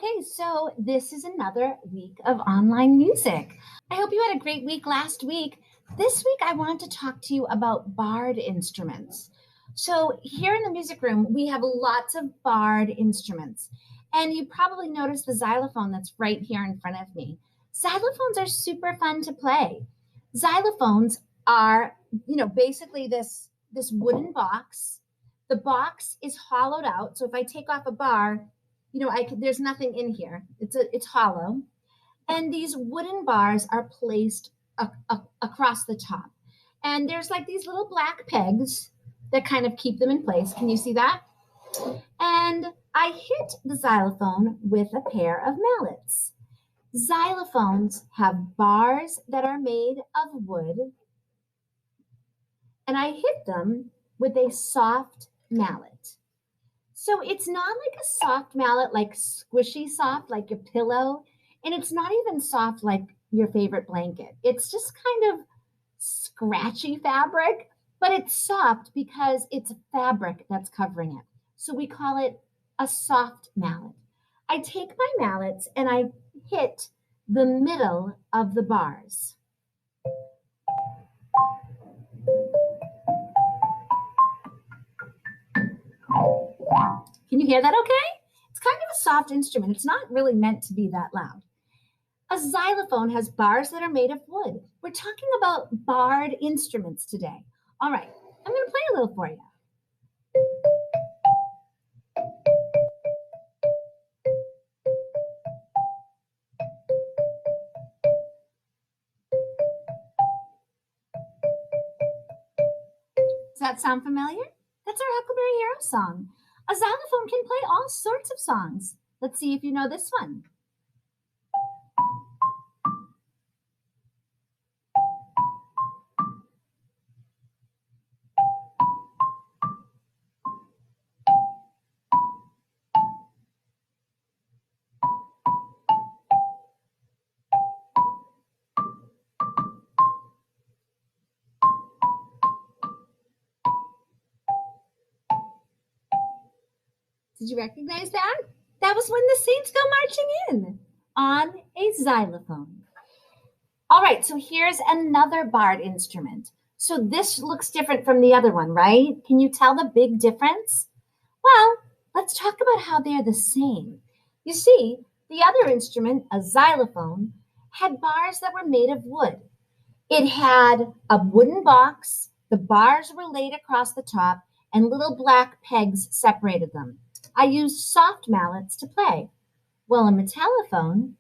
Okay, so this is another week of online music. I hope you had a great week last week. This week, I want to talk to you about barred instruments. So, here in the music room, we have lots of barred instruments. And you probably noticed the xylophone that's right here in front of me. Xylophones are super fun to play. Xylophones are, basically this wooden box. The box is hollowed out. So, if I take off a bar, there's nothing in here. It's hollow, and these wooden bars are placed across the top, and there's like these little black pegs that kind of keep them in place. Can you see that? And I hit the xylophone with a pair of mallets. Xylophones have bars that are made of wood, and I hit them with a soft mallet. So it's not like a soft mallet, like squishy soft, like a pillow. And it's not even soft like your favorite blanket. It's just kind of scratchy fabric, but it's soft because it's fabric that's covering it. So we call it a soft mallet. I take my mallets and I hit the middle of the bars. Can you hear that okay? It's kind of a soft instrument. It's not really meant to be that loud. A xylophone has bars that are made of wood. We're talking about barred instruments today. All right, I'm going to play a little for you. Does that sound familiar? That's our Huckleberry Hero song. A xylophone can play all sorts of songs. Let's see if you know this one. Did you recognize that? That was when the Saints go marching in on a xylophone. All right, so here's another barred instrument. So this looks different from the other one, right? Can you tell the big difference? Well, let's talk about how they're the same. You see, the other instrument, a xylophone, had bars that were made of wood. It had a wooden box, the bars were laid across the top, and little black pegs separated them. I used soft mallets to play. Well, a metallophone,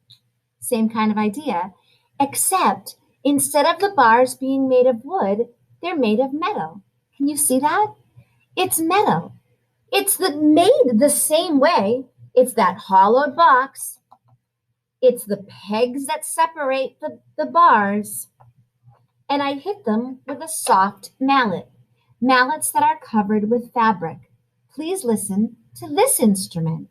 same kind of idea, except instead of the bars being made of wood, they're made of metal. Can you see that? It's metal. It's made the same way. It's that hollowed box. It's the pegs that separate the bars. And I hit them with a soft mallet. Mallets that are covered with fabric. Please listen to this instrument.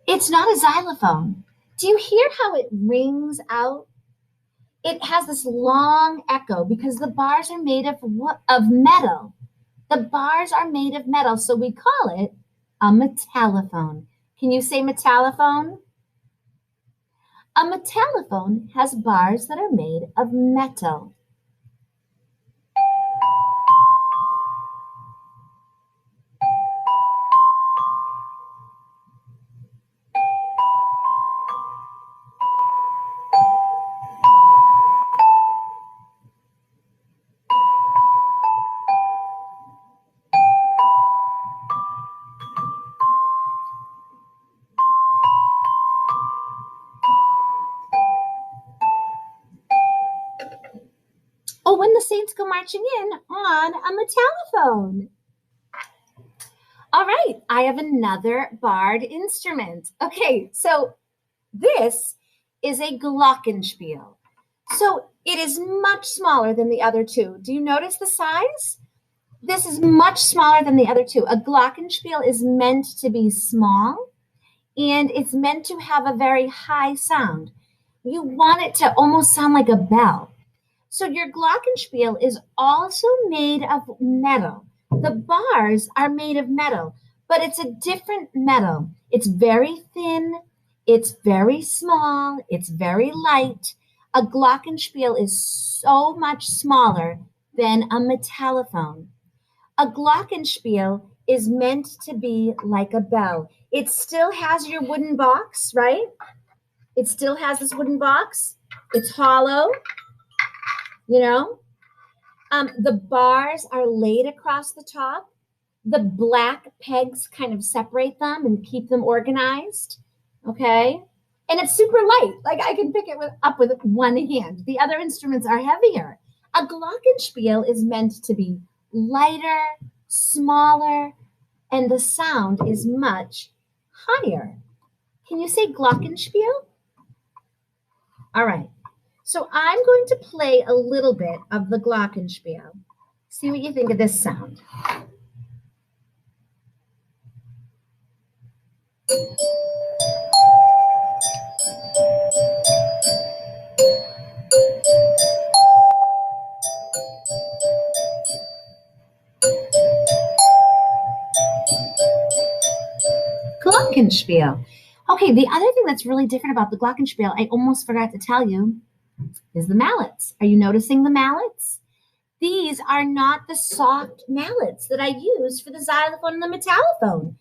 It's not a xylophone. Do you hear how it rings out? It has this long echo because the bars are made of metal. The bars are made of metal, so we call it a metallophone. Can you say metallophone? A metallophone has bars that are made of metal. Oh, when the Saints go marching in on a metallophone. All right, I have another barred instrument. Okay, so this is a glockenspiel. So it is much smaller than the other two. Do you notice the size? This is much smaller than the other two. A glockenspiel is meant to be small. and it's meant to have a very high sound. You want it to almost sound like a bell. So your glockenspiel is also made of metal. The bars are made of metal, but it's a different metal. It's very thin, it's very small, it's very light. A glockenspiel is so much smaller than a metallophone. A glockenspiel is meant to be like a bell. It still has your wooden box, right? It still has this wooden box. It's hollow, you know? The bars are laid across the top. The black pegs kind of separate them and keep them organized. Okay. And it's super light. Like I can pick it up with one hand. The other instruments are heavier. A glockenspiel is meant to be lighter, smaller, and the sound is much higher. Can you say glockenspiel? All right. So I'm going to play a little bit of the glockenspiel. See what you think of this sound. Glockenspiel. Okay, the other thing that's really different about the glockenspiel, I almost forgot to tell you, is the mallets. Are you noticing the mallets? These are not the soft mallets that I use for the xylophone and the metallophone.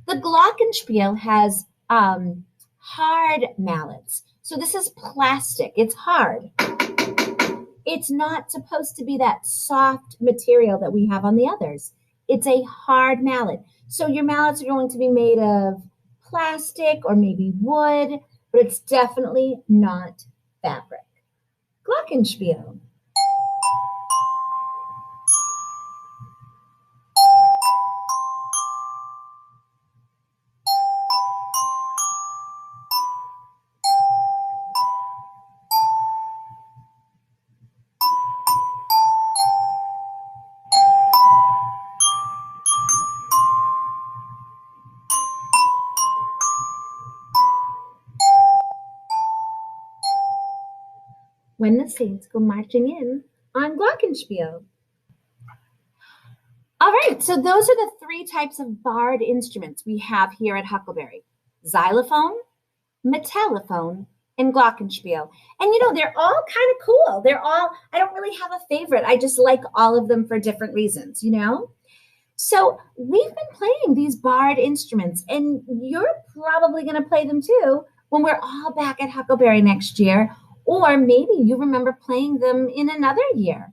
The glockenspiel has hard mallets. So this is plastic. It's hard. It's not supposed to be that soft material that we have on the others. It's a hard mallet. So your mallets are going to be made of plastic or maybe wood, but it's definitely not fabric. Glockenspiel. When the saints go marching in on glockenspiel. All right, so those are the three types of barred instruments we have here at Huckleberry: xylophone, metallophone, and glockenspiel. And you know, they're all kind of cool. I don't really have a favorite. I just like all of them for different reasons, you know? So we've been playing these barred instruments, and you're probably going to play them too when we're all back at Huckleberry next year, or maybe you remember playing them in another year.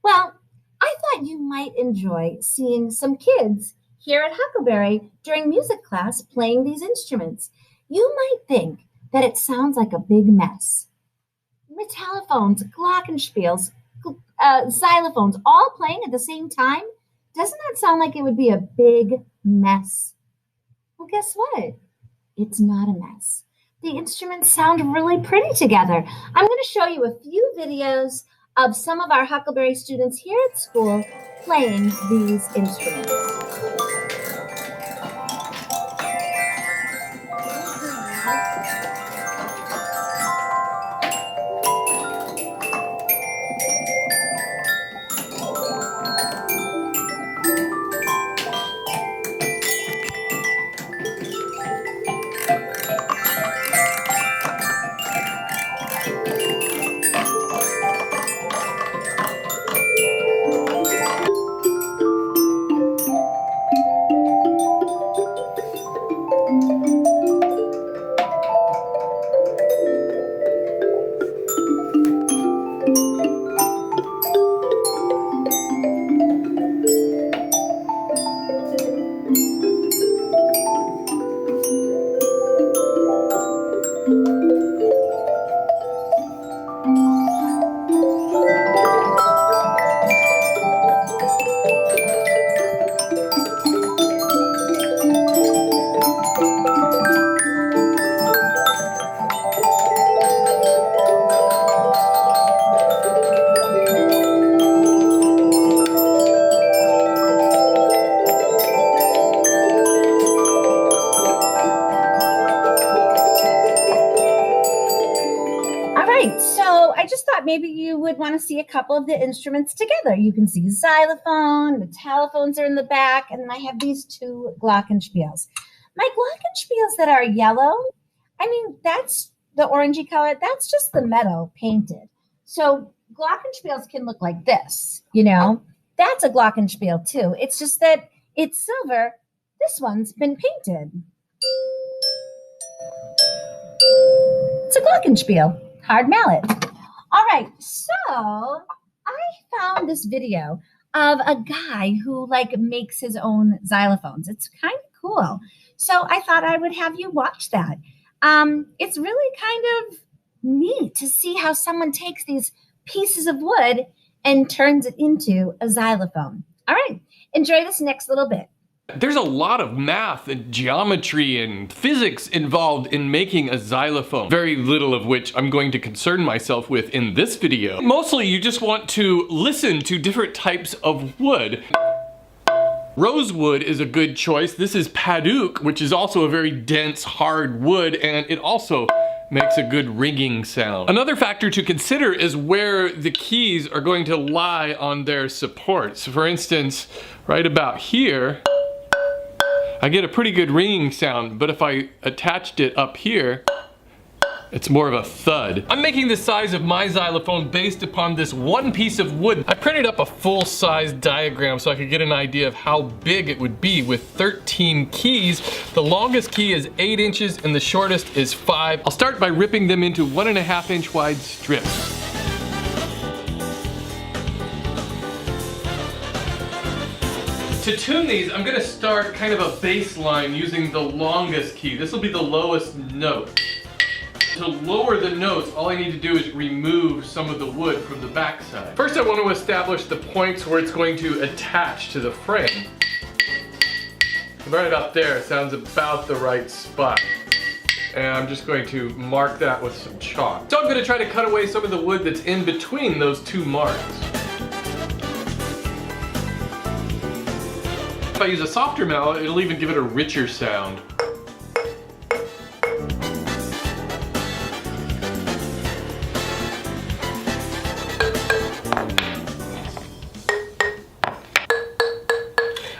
Well, I thought you might enjoy seeing some kids here at Huckleberry during music class playing these instruments. You might think that it sounds like a big mess. Metallophones, glockenspiels, xylophones, all playing at the same time. Doesn't that sound like it would be a big mess? Well, guess what? It's not a mess. The instruments sound really pretty together. I'm going to show you a few videos of some of our Huckleberry students here at school playing these instruments. I just thought maybe you would want to see a couple of the instruments together. You can see xylophone, the telephones are in the back, and I have these two glockenspiels. My glockenspiels that are yellow, I mean, that's the orangey color, that's just the metal painted. So glockenspiels can look like this, you know? That's a glockenspiel too. It's just that it's silver. This one's been painted. It's a glockenspiel, hard mallet. All right, so I found this video of a guy who like makes his own xylophones. It's kind of cool. So I thought I would have you watch that. It's really kind of neat to see how someone takes these pieces of wood and turns it into a xylophone. All right, enjoy this next little bit. There's a lot of math and geometry and physics involved in making a xylophone, very little of which I'm going to concern myself with in this video. Mostly you just want to listen to different types of wood. Rosewood is a good choice. This is paduk, which is also a very dense, hard wood, and it also makes a good ringing sound. Another factor to consider is where the keys are going to lie on their supports. For instance, right about here, I get a pretty good ringing sound, but if I attached it up here, it's more of a thud. I'm making the size of my xylophone based upon this one piece of wood. I printed up a full-size diagram so I could get an idea of how big it would be with 13 keys. The longest key is 8 inches and the shortest is 5. I'll start by ripping them into 1.5 inch wide strips. To tune these, I'm gonna start kind of a bass line using the longest key. This will be the lowest note. To lower the notes, all I need to do is remove some of the wood from the backside. First, I want to establish the points where it's going to attach to the frame. Right about there sounds about the right spot. And I'm just going to mark that with some chalk. So I'm going to try to cut away some of the wood that's in between those two marks. If I use a softer mallet, it'll even give it a richer sound.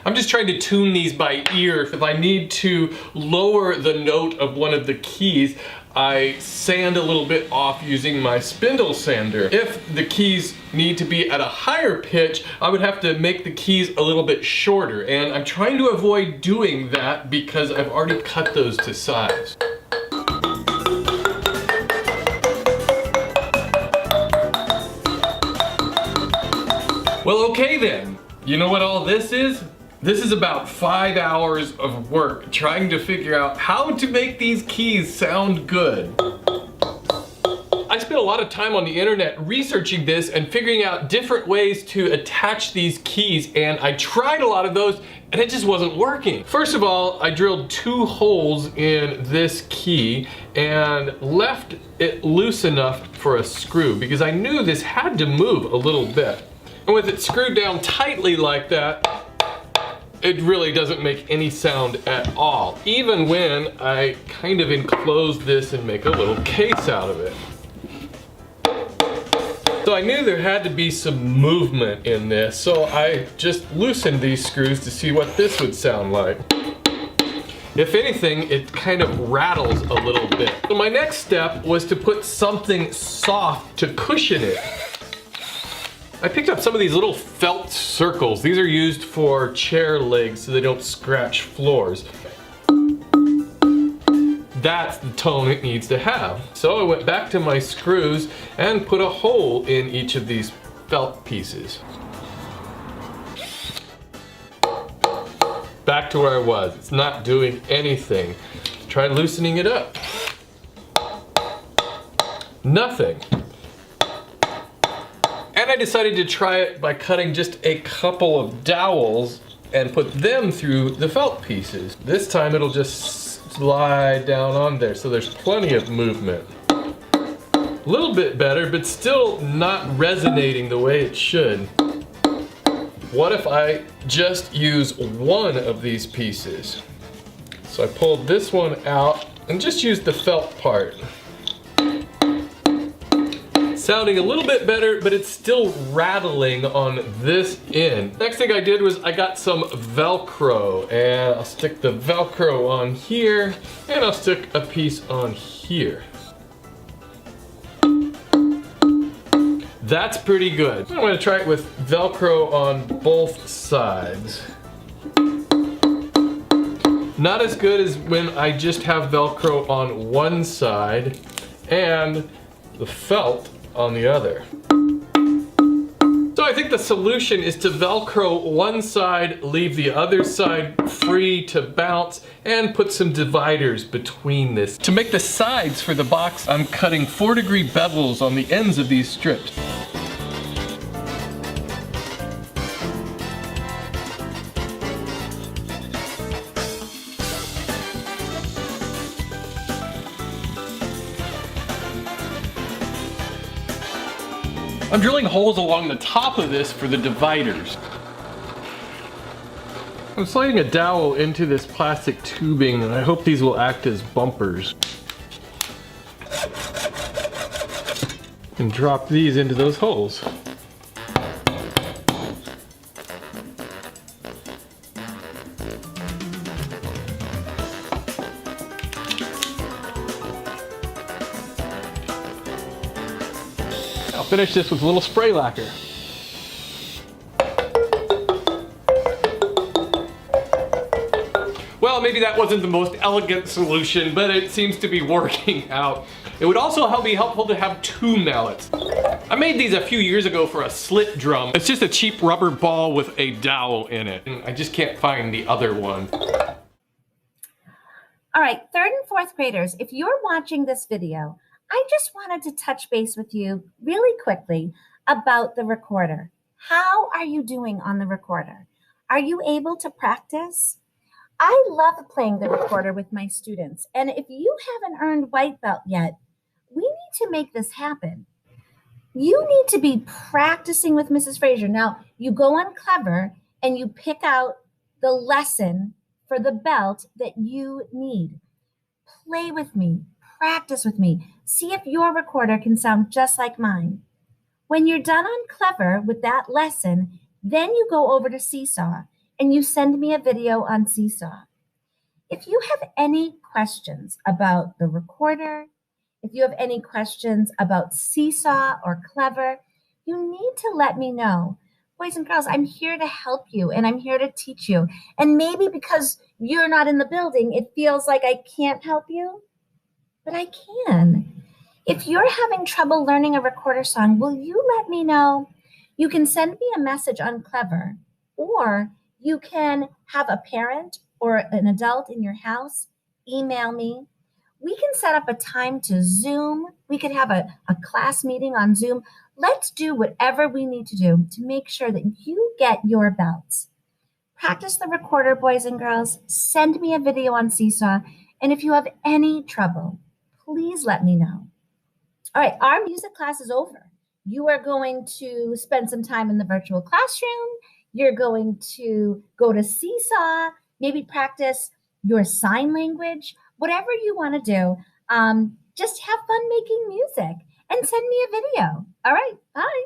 I'm just trying to tune these by ear. If I need to lower the note of one of the keys, I sand a little bit off using my spindle sander. If the keys need to be at a higher pitch, I would have to make the keys a little bit shorter. And I'm trying to avoid doing that because I've already cut those to size. Well, okay then. You know what all this is? This is about 5 hours of work trying to figure out how to make these keys sound good. I spent a lot of time on the internet researching this and figuring out different ways to attach these keys, and I tried a lot of those and it just wasn't working. First of all, I drilled 2 holes in this key and left it loose enough for a screw because I knew this had to move a little bit. And with it screwed down tightly like that, it really doesn't make any sound at all, even when I kind of enclose this and make a little case out of it. So I knew there had to be some movement in this, so I just loosened these screws to see what this would sound like. If anything, it kind of rattles a little bit. So my next step was to put something soft to cushion it. I picked up some of these little felt circles. These are used for chair legs so they don't scratch floors. That's the tone it needs to have. So I went back to my screws and put a hole in each of these felt pieces. Back to where I was. It's not doing anything. Try loosening it up. Nothing. And I decided to try it by cutting just a couple of dowels and put them through the felt pieces. This time it'll just slide down on there, so there's plenty of movement. A little bit better, but still not resonating the way it should. What if I just use one of these pieces? So I pulled this one out and just used the felt part. sounding a little bit better, but it's still rattling on this end. Next thing I did was I got some Velcro, and I'll stick the Velcro on here, and I'll stick a piece on here. That's pretty good. I'm gonna try it with Velcro on both sides. Not as good as when I just have Velcro on one side and the felt on the other. So I think the solution is to Velcro one side, leave the other side free to bounce, and put some dividers between this. To make the sides for the box, I'm cutting 4-degree bevels on the ends of these strips. I'm drilling holes along the top of this for the dividers. I'm sliding a dowel into this plastic tubing, and I hope these will act as bumpers. And drop these into those holes. I'll finish this with a little spray lacquer. Well, maybe that wasn't the most elegant solution, but it seems to be working out. It would also be helpful to have 2 mallets. I made these a few years ago for a slit drum. It's just a cheap rubber ball with a dowel in it. I just can't find the other one. All right, 3rd and 4th graders, if you're watching this video, I just wanted to touch base with you really quickly about the recorder. How are you doing on the recorder? Are you able to practice? I love playing the recorder with my students, and if you haven't earned white belt yet, we need to make this happen. You need to be practicing with Mrs. Fraser. Now, you go on Clever and you pick out the lesson for the belt that you need. Play with me, practice with me. See if your recorder can sound just like mine. When you're done on Clever with that lesson, then you go over to Seesaw and you send me a video on Seesaw. If you have any questions about the recorder, if you have any questions about Seesaw or Clever, you need to let me know. Boys and girls, I'm here to help you and I'm here to teach you. And maybe because you're not in the building, it feels like I can't help you, but I can. If you're having trouble learning a recorder song, will you let me know? You can send me a message on Clever, or you can have a parent or an adult in your house email me. We can set up a time to Zoom. We could have a class meeting on Zoom. Let's do whatever we need to do to make sure that you get your belts. Practice the recorder, boys and girls. Send me a video on Seesaw. And if you have any trouble, please let me know. All right, our music class is over. You are going to spend some time in the virtual classroom. You're going to go to Seesaw, maybe practice your sign language, whatever you want to do. Just have fun making music and send me a video. All right, bye.